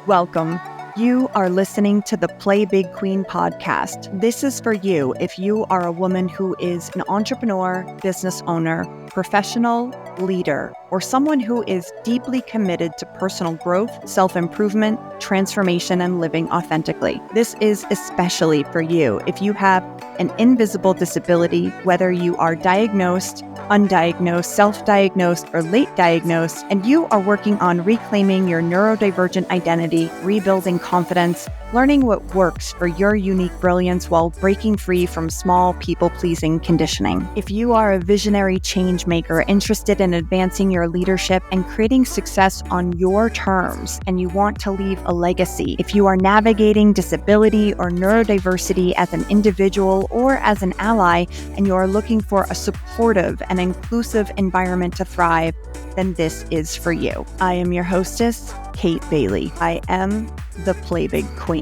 Welcome. You are listening to the Play Big Queen podcast. This is for you if you are a woman who is an entrepreneur, business owner, professional, leader, or someone who is deeply committed to personal growth, self-improvement, transformation, and living authentically. This is especially for you if you have an invisible disability, whether you are diagnosed, undiagnosed, self-diagnosed, or late diagnosed, and you are working on reclaiming your neurodivergent identity, rebuilding confidence, learning what works for your unique brilliance while breaking free from small people-pleasing conditioning. If you are a visionary change maker interested in advancing your leadership and creating success on your terms, and you want to leave a legacy, if you are navigating disability or neurodiversity as an individual or as an ally, and you are looking for a supportive and inclusive environment to thrive, then this is for you. I am your hostess, Kate Bailey. I am the Play Big Queen.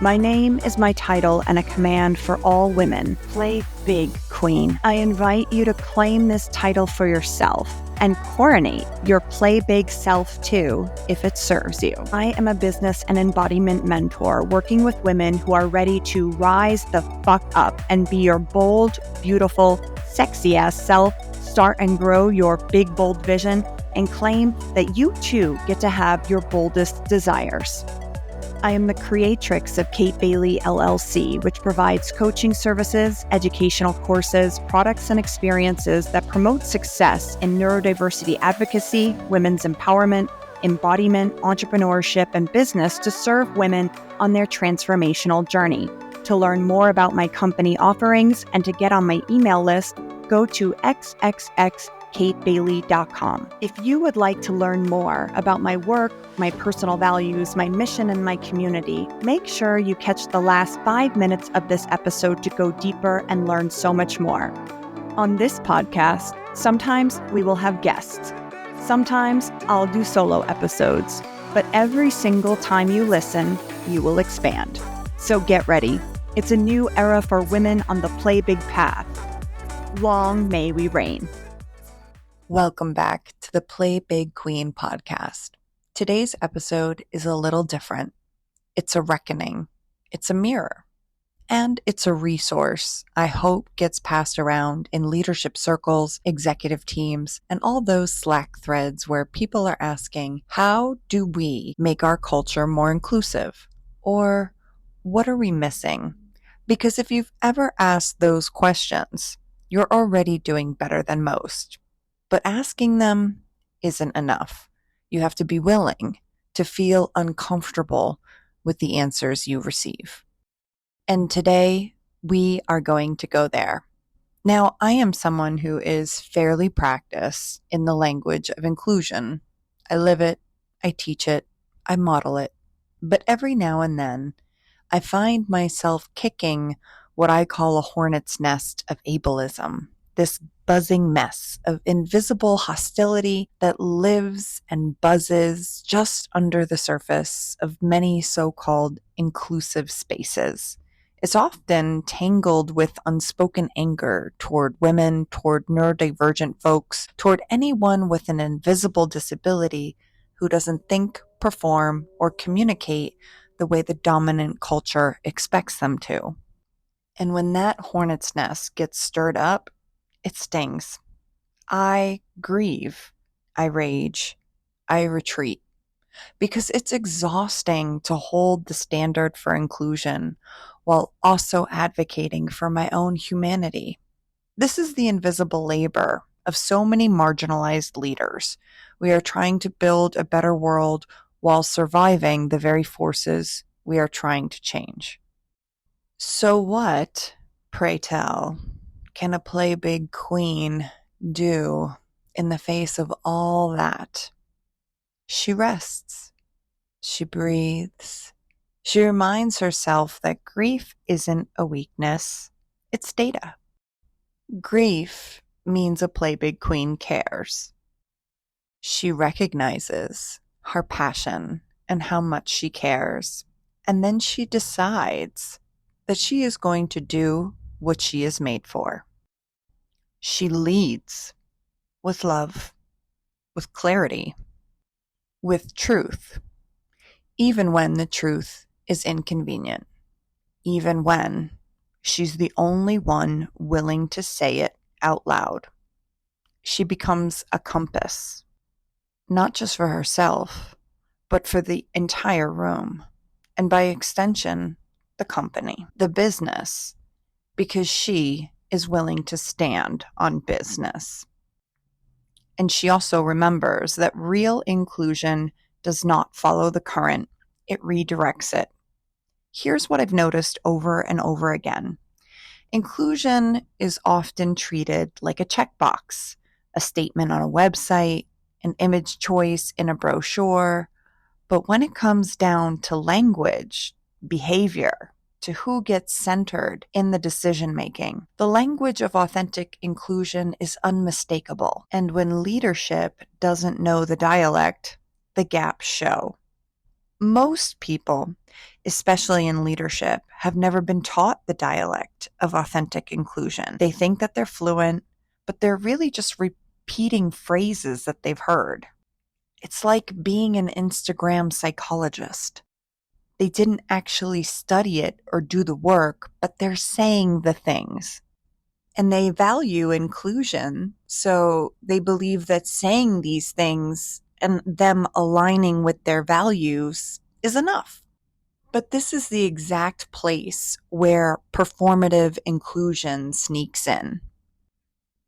My name is my title and a command for all women. Play Big Queen. I invite you to claim this title for yourself and coronate your Play Big self too, if it serves you. I am a business and embodiment mentor working with women who are ready to rise the fuck up and be your bold, beautiful, sexy ass self, start and grow your big, bold vision, and claim that you too get to have your boldest desires. I am the creatrix of Kate Bailey LLC, which provides coaching services, educational courses, products, and experiences that promote success in neurodiversity advocacy, women's empowerment, embodiment, entrepreneurship, and business to serve women on their transformational journey. To learn more about my company offerings and to get on my email list, go to xxxkatebailey.com. If you would like to learn more about my work, my personal values, my mission, and my community, make sure you catch the last 5 minutes of this episode to go deeper and learn so much more. On this podcast, sometimes we will have guests. Sometimes I'll do solo episodes, but every single time you listen, you will expand. So get ready. It's a new era for women on the Play Big path. Long may we reign. Welcome back to the Play Big Queen podcast. Today's episode is a little different. It's a reckoning. It's a mirror. And it's a resource I hope gets passed around in leadership circles, executive teams, and all those Slack threads where people are asking, how do we make our culture more inclusive? Or what are we missing? Because if you've ever asked those questions, you're already doing better than most. But asking them isn't enough. You have to be willing to feel uncomfortable with the answers you receive. And today, we are going to go there. Now, I am someone who is fairly practiced in the language of inclusion. I live it, I teach it, I model it. But every now and then, I find myself kicking what I call a hornet's nest of ableism, this buzzing mess of invisible hostility that lives and buzzes just under the surface of many so-called inclusive spaces. It's often tangled with unspoken anger toward women, toward neurodivergent folks, toward anyone with an invisible disability who doesn't think, perform, or communicate the way the dominant culture expects them to. And when that hornet's nest gets stirred up, it stings. I grieve, I rage, I retreat, because it's exhausting to hold the standard for inclusion while also advocating for my own humanity. This is the invisible labor of so many marginalized leaders. We are trying to build a better world while surviving the very forces we are trying to change. So what, pray tell, can a Play Big Queen do in the face of all that? She rests. She breathes. She reminds herself that grief isn't a weakness, it's data. Grief means a Play Big Queen cares. She recognizes her passion and how much she cares, and then she decides that she is going to do what she is made for. She leads with love, with clarity, with truth, even when the truth is inconvenient, even when she's the only one willing to say it out loud. She becomes a compass, not just for herself, but for the entire room, and by extension, the company, the business, because she is willing to stand on business. And she also remembers that real inclusion does not follow the current, it redirects it. Here's what I've noticed over and over again. Inclusion is often treated like a checkbox, a statement on a website, an image choice in a brochure. But when it comes down to language, behavior, to who gets centered in the decision making, the language of authentic inclusion is unmistakable. And when leadership doesn't know the dialect, the gaps show. Most people, especially in leadership, have never been taught the dialect of authentic inclusion. They think that they're fluent, but they're really just repeating phrases that they've heard. It's like being an Instagram psychologist. They didn't actually study it or do the work, but they're saying the things. And they value inclusion, so they believe that saying these things and them aligning with their values is enough. But this is the exact place where performative inclusion sneaks in.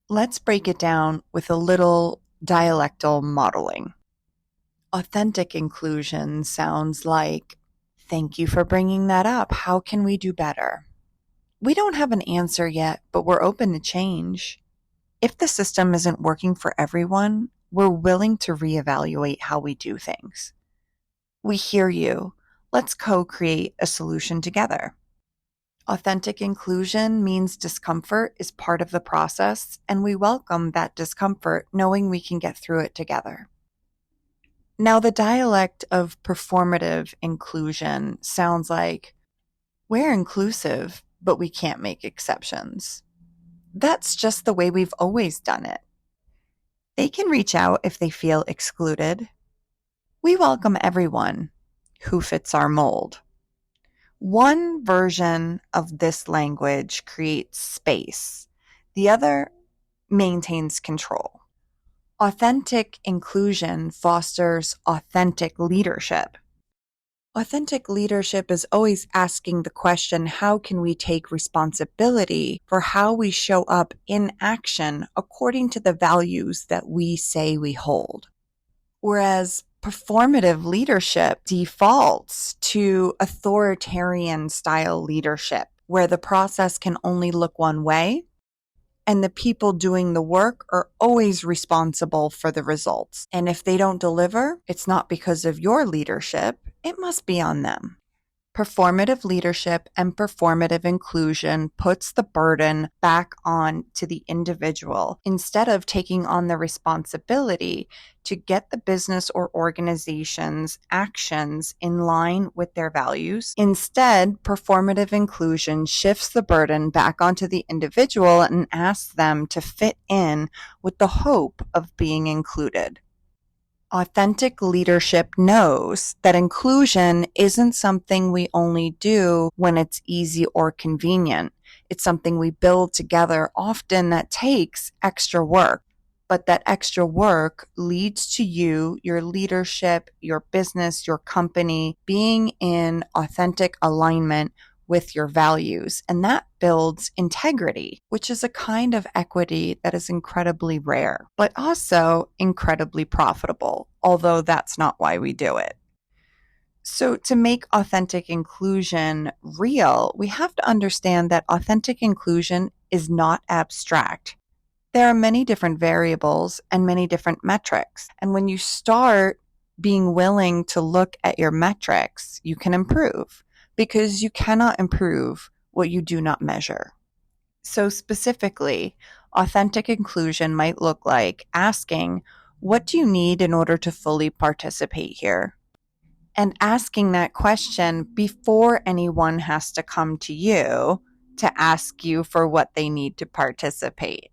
Let's break it down with a little dialectal modeling. Authentic inclusion sounds like, "Thank you for bringing that up. How can we do better? We don't have an answer yet, but we're open to change. If the system isn't working for everyone, we're willing to reevaluate how we do things. We hear you. Let's co-create a solution together." Authentic inclusion means discomfort is part of the process, and we welcome that discomfort knowing we can get through it together. Now, the dialect of performative inclusion sounds like, "We're inclusive, but we can't make exceptions. That's just the way we've always done it. They can reach out if they feel excluded. We welcome everyone who fits our mold." One version of this language creates space. The other maintains control. Authentic inclusion fosters authentic leadership. Authentic leadership is always asking the question, how can we take responsibility for how we show up in action according to the values that we say we hold? Whereas performative leadership defaults to authoritarian style leadership, where the process can only look one way and the people doing the work are always responsible for the results. And if they don't deliver, it's not because of your leadership, it must be on them. Performative leadership and performative inclusion puts the burden back on to the individual instead of taking on the responsibility to get the business or organization's actions in line with their values. Instead, performative inclusion shifts the burden back onto the individual and asks them to fit in with the hope of being included. Authentic leadership knows that inclusion isn't something we only do when it's easy or convenient. It's something we build together, often that takes extra work. But that extra work leads to you, your leadership, your business, your company being in authentic alignment with your values. And that builds integrity, which is a kind of equity that is incredibly rare, but also incredibly profitable, although that's not why we do it. So to make authentic inclusion real, we have to understand that authentic inclusion is not abstract. There are many different variables and many different metrics. And when you start being willing to look at your metrics, you can improve, because you cannot improve what you do not measure. So specifically, authentic inclusion might look like asking, what do you need in order to fully participate here? And asking that question before anyone has to come to you to ask you for what they need to participate.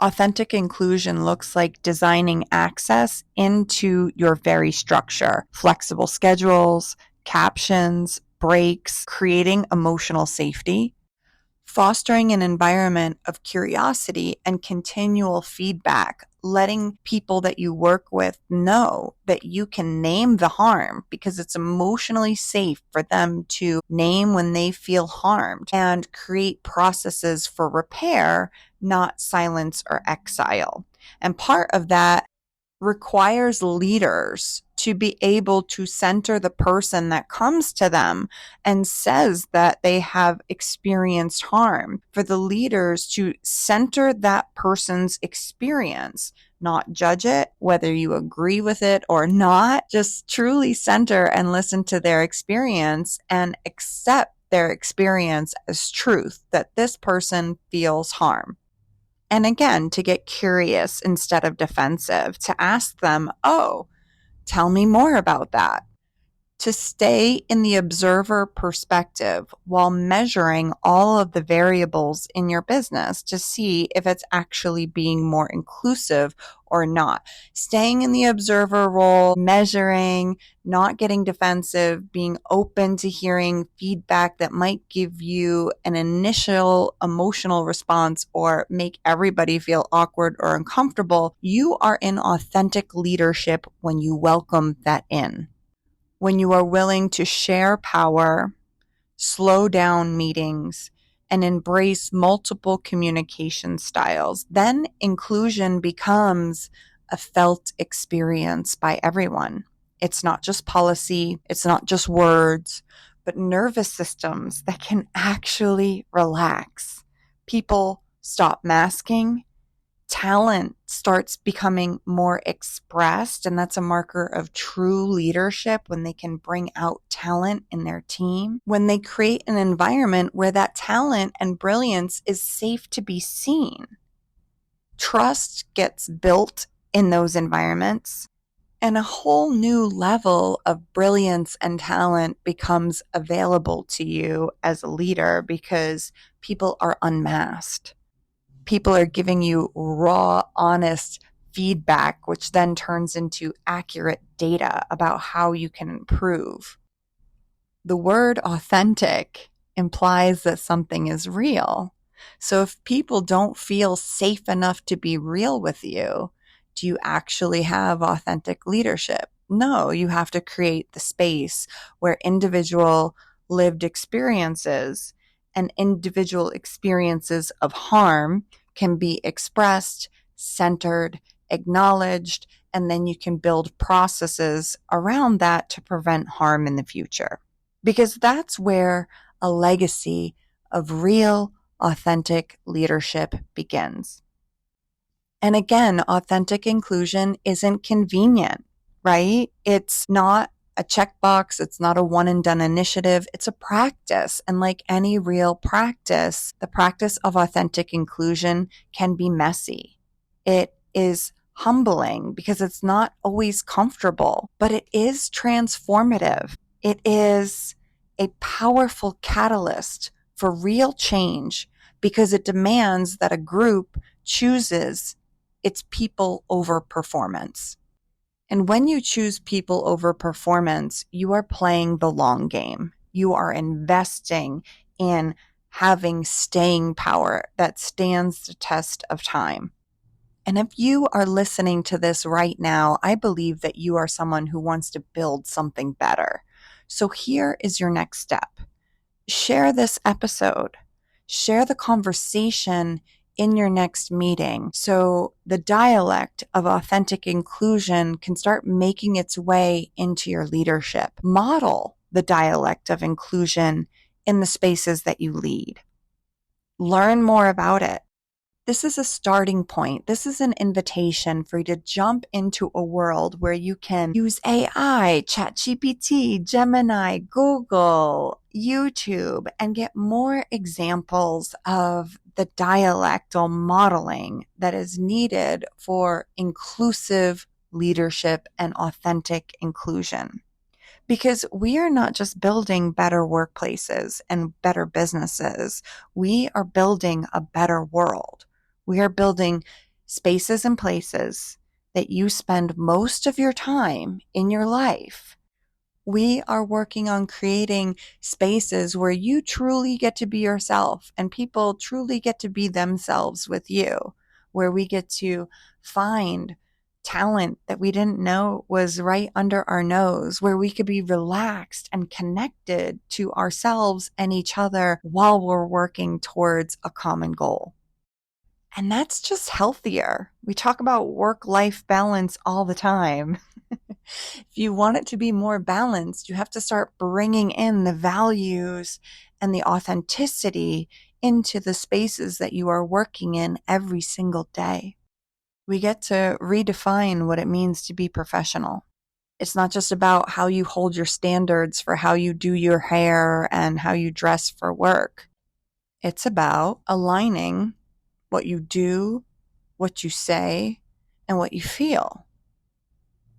Authentic inclusion looks like designing access into your very structure, flexible schedules, captions, breaks, creating emotional safety, fostering an environment of curiosity and continual feedback, letting people that you work with know that you can name the harm because it's emotionally safe for them to name when they feel harmed, and create processes for repair, not silence or exile. And part of that requires leaders to be able to center the person that comes to them and says that they have experienced harm, for the leaders to center that person's experience, not judge it, whether you agree with it or not, just truly center and listen to their experience and accept their experience as truth, that this person feels harm. And again, to get curious instead of defensive, to ask them, oh, tell me more about that. To stay in the observer perspective while measuring all of the variables in your business to see if it's actually being more inclusive or not. Staying in the observer role, measuring, not getting defensive, being open to hearing feedback that might give you an initial emotional response or make everybody feel awkward or uncomfortable. You are in authentic leadership when you welcome that in. When you are willing to share power, slow down meetings, and embrace multiple communication styles, then inclusion becomes a felt experience by everyone. It's not just policy, it's not just words, but nervous systems that can actually relax. People stop masking, talent starts becoming more expressed, and that's a marker of true leadership when they can bring out talent in their team, when they create an environment where that talent and brilliance is safe to be seen. Trust gets built in those environments, and a whole new level of brilliance and talent becomes available to you as a leader because people are unmasked. People are giving you raw, honest feedback, which then turns into accurate data about how you can improve. The word authentic implies that something is real. So if people don't feel safe enough to be real with you, do you actually have authentic leadership? No, you have to create the space where individual lived experiences and individual experiences of harm can be expressed, centered, acknowledged, and then you can build processes around that to prevent harm in the future. Because that's where a legacy of real, authentic leadership begins. And again, authentic inclusion isn't convenient, right? It's not a checkbox. It's not a one and done initiative. It's a practice. And like any real practice, the practice of authentic inclusion can be messy. It is humbling because it's not always comfortable, but it is transformative. It is a powerful catalyst for real change because it demands that a group chooses its people over performance. And when you choose people over performance, you are playing the long game. You are investing in having staying power that stands the test of time. And if you are listening to this right now, I believe that you are someone who wants to build something better. So here is your next step. Share this episode. Share the conversation in your next meeting so the dialect of authentic inclusion can start making its way into your leadership. Model the dialect of inclusion in the spaces that you lead. Learn more about it. This is a starting point. This is an invitation for you to jump into a world where you can use AI, ChatGPT, Gemini, Google, YouTube, and get more examples of the dialectal modeling that is needed for inclusive leadership and authentic inclusion. Because we are not just building better workplaces and better businesses, we are building a better world. We are building spaces and places that you spend most of your time in your life, we are working on creating spaces where you truly get to be yourself and people truly get to be themselves with you, where we get to find talent that we didn't know was right under our nose, where we could be relaxed and connected to ourselves and each other while we're working towards a common goal. And that's just healthier. We talk about work-life balance all the time. If you want it to be more balanced, you have to start bringing in the values and the authenticity into the spaces that you are working in every single day. We get to redefine what it means to be professional. It's not just about how you hold your standards for how you do your hair and how you dress for work. It's about aligning what you do, what you say, and what you feel.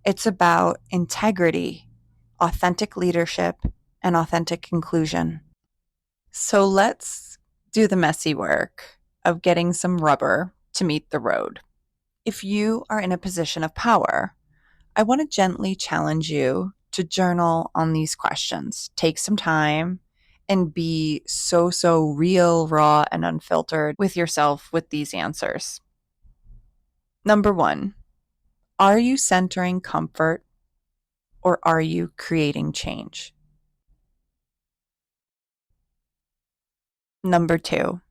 It's about integrity, authentic leadership, and authentic inclusion. So let's do the messy work of getting some rubber to meet the road. If you are in a position of power, I want to gently challenge you to journal on these questions. Take some time and be so real, raw, and unfiltered with yourself with these answers. Number 1, are you centering comfort or are you creating change? Number 2,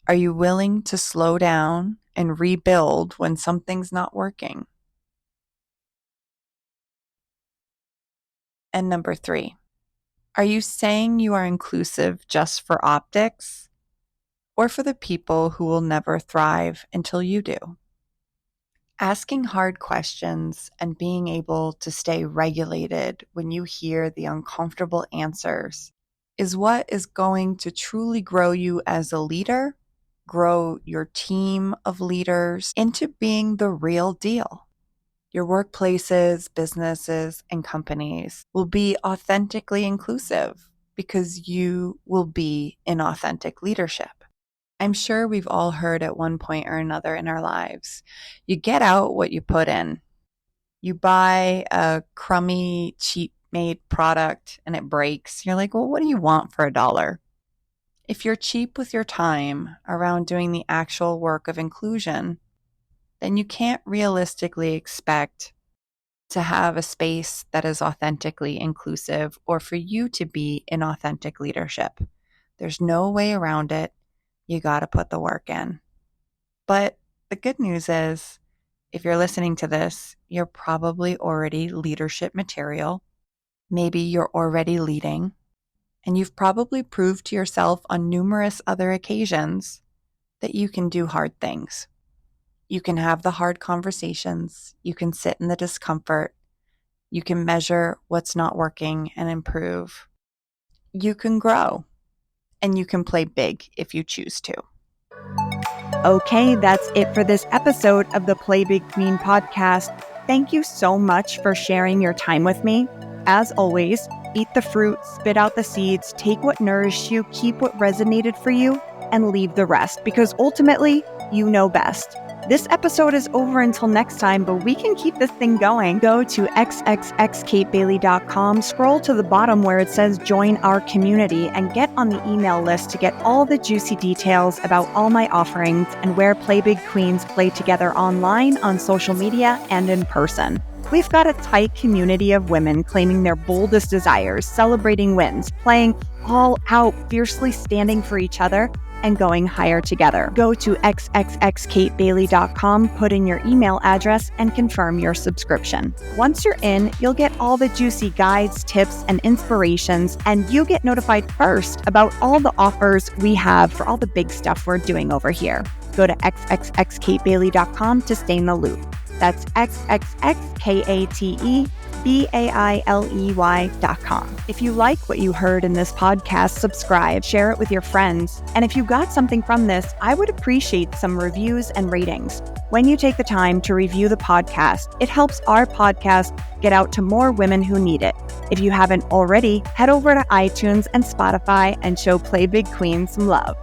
are you willing to slow down and rebuild when something's not working? And number 3, are you saying you are inclusive just for optics or for the people who will never thrive until you do? Asking hard questions and being able to stay regulated when you hear the uncomfortable answers is what is going to truly grow you as a leader, grow your team of leaders into being the real deal. Your workplaces, businesses, and companies will be authentically inclusive because you will be in authentic leadership. I'm sure we've all heard at one point or another in our lives, you get out what you put in. You buy a crummy, cheap-made product and it breaks. You're like, well, what do you want for $1? If you're cheap with your time around doing the actual work of inclusion, then you can't realistically expect to have a space that is authentically inclusive or for you to be in authentic leadership. There's no way around it. You got to put the work in. But the good news is, if you're listening to this, you're probably already leadership material. Maybe you're already leading, and you've probably proved to yourself on numerous other occasions that you can do hard things. You can have the hard conversations. You can sit in the discomfort. You can measure what's not working and improve. You can grow, and you can play big if you choose to. Okay, that's it for this episode of the Play Big Queen podcast. Thank you so much for sharing your time with me. As always, eat the fruit, spit out the seeds, take what nourished you, keep what resonated for you, and leave the rest, because ultimately, you know best. This episode is over until next time, but we can keep this thing going. Go to xxxkatebailey.com, scroll to the bottom where it says join our community, and get on the email list to get all the juicy details about all my offerings and where Play Big Queens play together online, on social media, and in person. We've got a tight community of women claiming their boldest desires, celebrating wins, playing all out, fiercely standing for each other, and going higher together. Go to xxxkatebailey.com, put in your email address, and confirm your subscription. Once you're in, you'll get all the juicy guides, tips, and inspirations, and you get notified first about all the offers we have for all the big stuff we're doing over here. Go to xxxkatebailey.com to stay in the loop. That's xxxkatebailey.com. If you like what you heard in this podcast, subscribe, share it with your friends. And if you got something from this, I would appreciate some reviews and ratings. When you take the time to review the podcast, it helps our podcast get out to more women who need it. If you haven't already, head over to iTunes and Spotify and show Play Big Queen some love.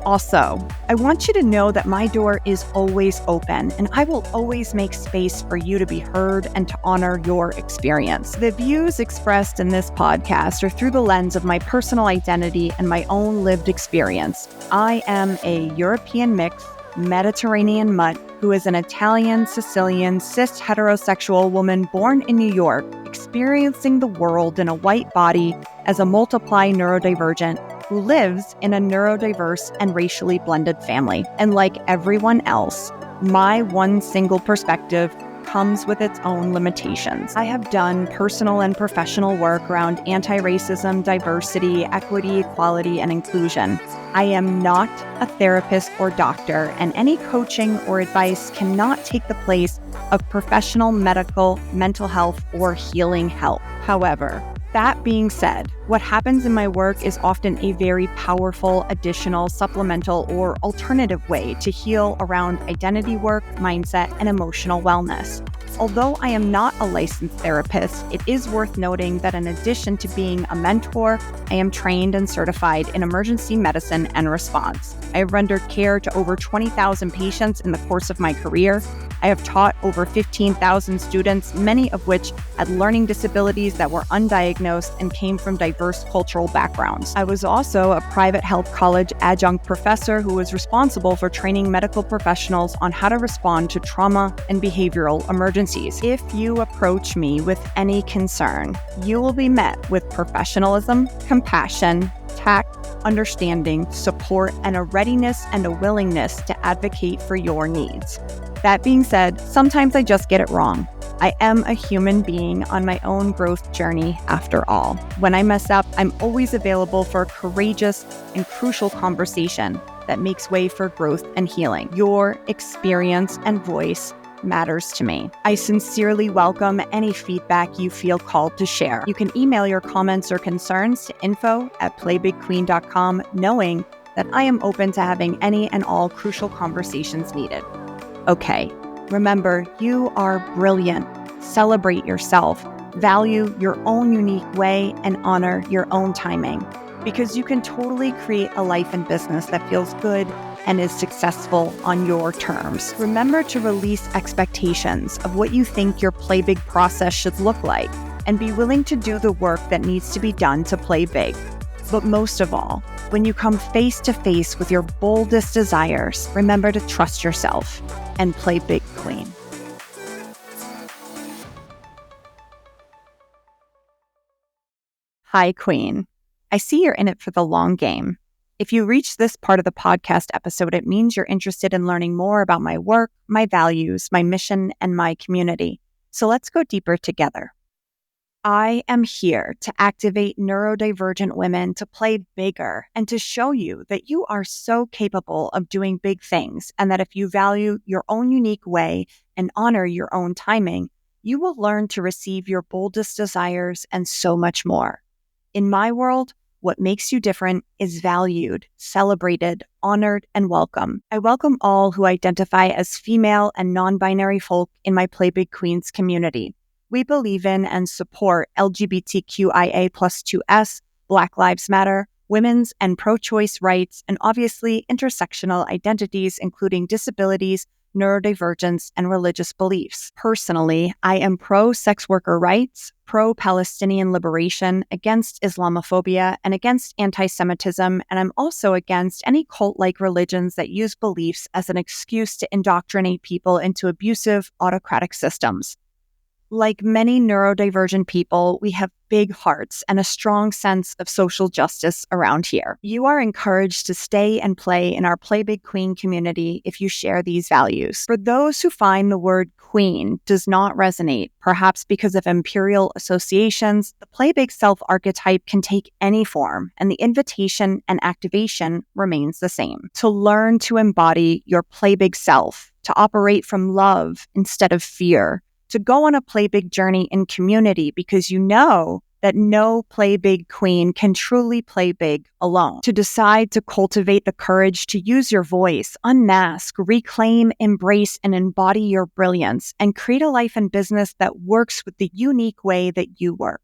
Also, I want you to know that my door is always open and I will always make space for you to be heard and to honor your experience. The views expressed in this podcast are through the lens of my personal identity and my own lived experience. I am a European mix, Mediterranean mutt who is an Italian, Sicilian, cis heterosexual woman born in New York, experiencing the world in a white body as a multiply neurodivergent who lives in a neurodiverse and racially blended family. And like everyone else, my one single perspective comes with its own limitations. I have done personal and professional work around anti-racism, diversity, equity, equality, and inclusion. I am not a therapist or doctor, and any coaching or advice cannot take the place of professional medical, mental health, or healing help. However, that being said, what happens in my work is often a very powerful, additional, supplemental, or alternative way to heal around identity work, mindset, and emotional wellness. Although I am not a licensed therapist, it is worth noting that in addition to being a mentor, I am trained and certified in emergency medicine and response. I have rendered care to over 20,000 patients in the course of my career. I have taught over 15,000 students, many of which had learning disabilities that were undiagnosed and came from diverse cultural backgrounds. I was also a private health college adjunct professor who was responsible for training medical professionals on how to respond to trauma and behavioral emergencies. If you approach me with any concern, you will be met with professionalism, compassion, tact, understanding, support, and a readiness and a willingness to advocate for your needs. That being said, sometimes I just get it wrong. I am a human being on my own growth journey after all. When I mess up, I'm always available for a courageous and crucial conversation that makes way for growth and healing. Your experience and voice matters to me. I sincerely welcome any feedback you feel called to share. You can email your comments or concerns to info@playbigqueen.com, knowing that I am open to having any and all crucial conversations needed. Okay, remember, you are brilliant. Celebrate yourself, value your own unique way, and honor your own timing, because you can totally create a life and business that feels good and is successful on your terms. Remember to release expectations of what you think your play big process should look like, and be willing to do the work that needs to be done to play big. But most of all, when you come face to face with your boldest desires, remember to trust yourself and play big, queen. Hi, queen. I see you're in it for the long game. If you reach this part of the podcast episode, it means you're interested in learning more about my work, my values, my mission, and my community. So let's go deeper together. I am here to activate neurodivergent women to play bigger and to show you that you are so capable of doing big things, and that if you value your own unique way and honor your own timing, you will learn to receive your boldest desires and so much more. In my world, what makes you different is valued, celebrated, honored, and welcome. I welcome all who identify as female and non-binary folk in my Play Big Queens community. We believe in and support LGBTQIA+2S, Black Lives Matter, women's and pro-choice rights, and obviously intersectional identities, including disabilities, neurodivergence, and religious beliefs. Personally, I am pro-sex worker rights, pro-Palestinian liberation, against Islamophobia, and against anti-Semitism, and I'm also against any cult-like religions that use beliefs as an excuse to indoctrinate people into abusive, autocratic systems. Like many neurodivergent people, we have big hearts and a strong sense of social justice around here. You are encouraged to stay and play in our Play Big Queen community if you share these values. For those who find the word queen does not resonate, perhaps because of imperial associations, the Play Big self archetype can take any form, and the invitation and activation remains the same. To learn to embody your Play Big self, to operate from love instead of fear, to go on a play big journey in community, because you know that no play big queen can truly play big alone. To decide to cultivate the courage to use your voice, unmask, reclaim, embrace, and embody your brilliance, and create a life and business that works with the unique way that you work.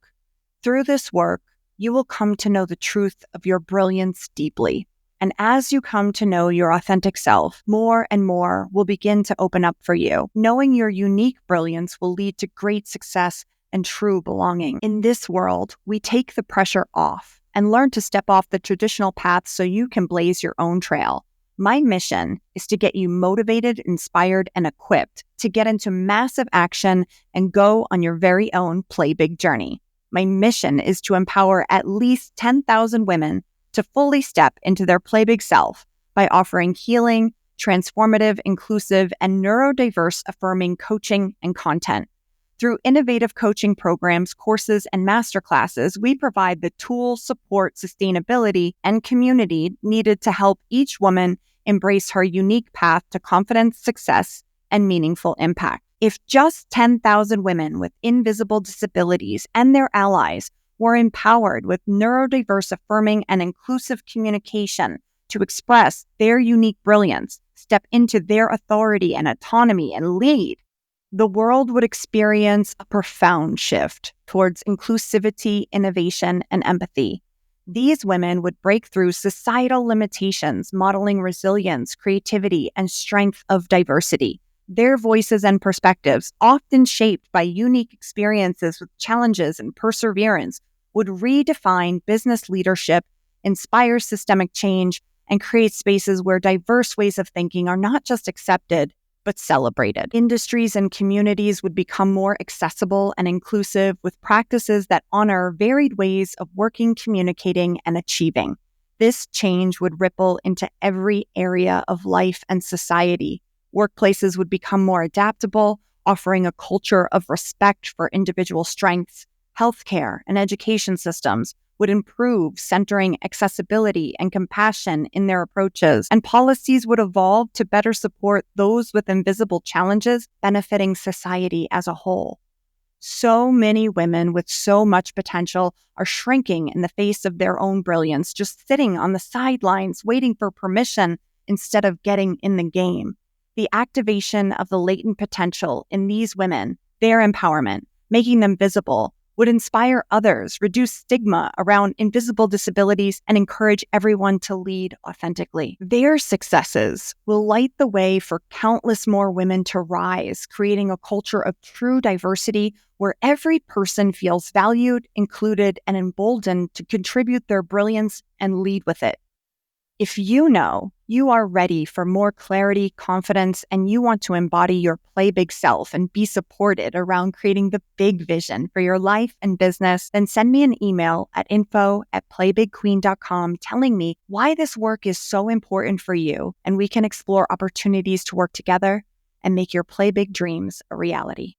Through this work, you will come to know the truth of your brilliance deeply. And as you come to know your authentic self, more and more will begin to open up for you. Knowing your unique brilliance will lead to great success and true belonging. In this world, we take the pressure off and learn to step off the traditional path so you can blaze your own trail. My mission is to get you motivated, inspired, and equipped to get into massive action and go on your very own Play Big journey. My mission is to empower at least 10,000 women to fully step into their Play Big self by offering healing, transformative, inclusive, and neurodiverse affirming coaching and content. Through innovative coaching programs, courses, and masterclasses, we provide the tools, support, sustainability, and community needed to help each woman embrace her unique path to confidence, success, and meaningful impact. If just 10,000 women with invisible disabilities and their allies were empowered with neurodiverse affirming and inclusive communication to express their unique brilliance, step into their authority and autonomy, and lead, the world would experience a profound shift towards inclusivity, innovation, and empathy. These women would break through societal limitations, modeling resilience, creativity, and strength of diversity. Their voices and perspectives, often shaped by unique experiences with challenges and perseverance, would redefine business leadership, inspire systemic change, and create spaces where diverse ways of thinking are not just accepted, but celebrated. Industries and communities would become more accessible and inclusive with practices that honor varied ways of working, communicating, and achieving. This change would ripple into every area of life and society. Workplaces would become more adaptable, offering a culture of respect for individual strengths. Healthcare and education systems would improve, centering accessibility and compassion in their approaches, and policies would evolve to better support those with invisible challenges, benefiting society as a whole. So many women with so much potential are shrinking in the face of their own brilliance, just sitting on the sidelines waiting for permission instead of getting in the game. The activation of the latent potential in these women, their empowerment, making them visible, would inspire others, reduce stigma around invisible disabilities, and encourage everyone to lead authentically. Their successes will light the way for countless more women to rise, creating a culture of true diversity where every person feels valued, included, and emboldened to contribute their brilliance and lead with it. If you know you are ready for more clarity, confidence, and you want to embody your Play Big self and be supported around creating the big vision for your life and business, then send me an email at info@playbigqueen.com telling me why this work is so important for you, and we can explore opportunities to work together and make your Play Big dreams a reality.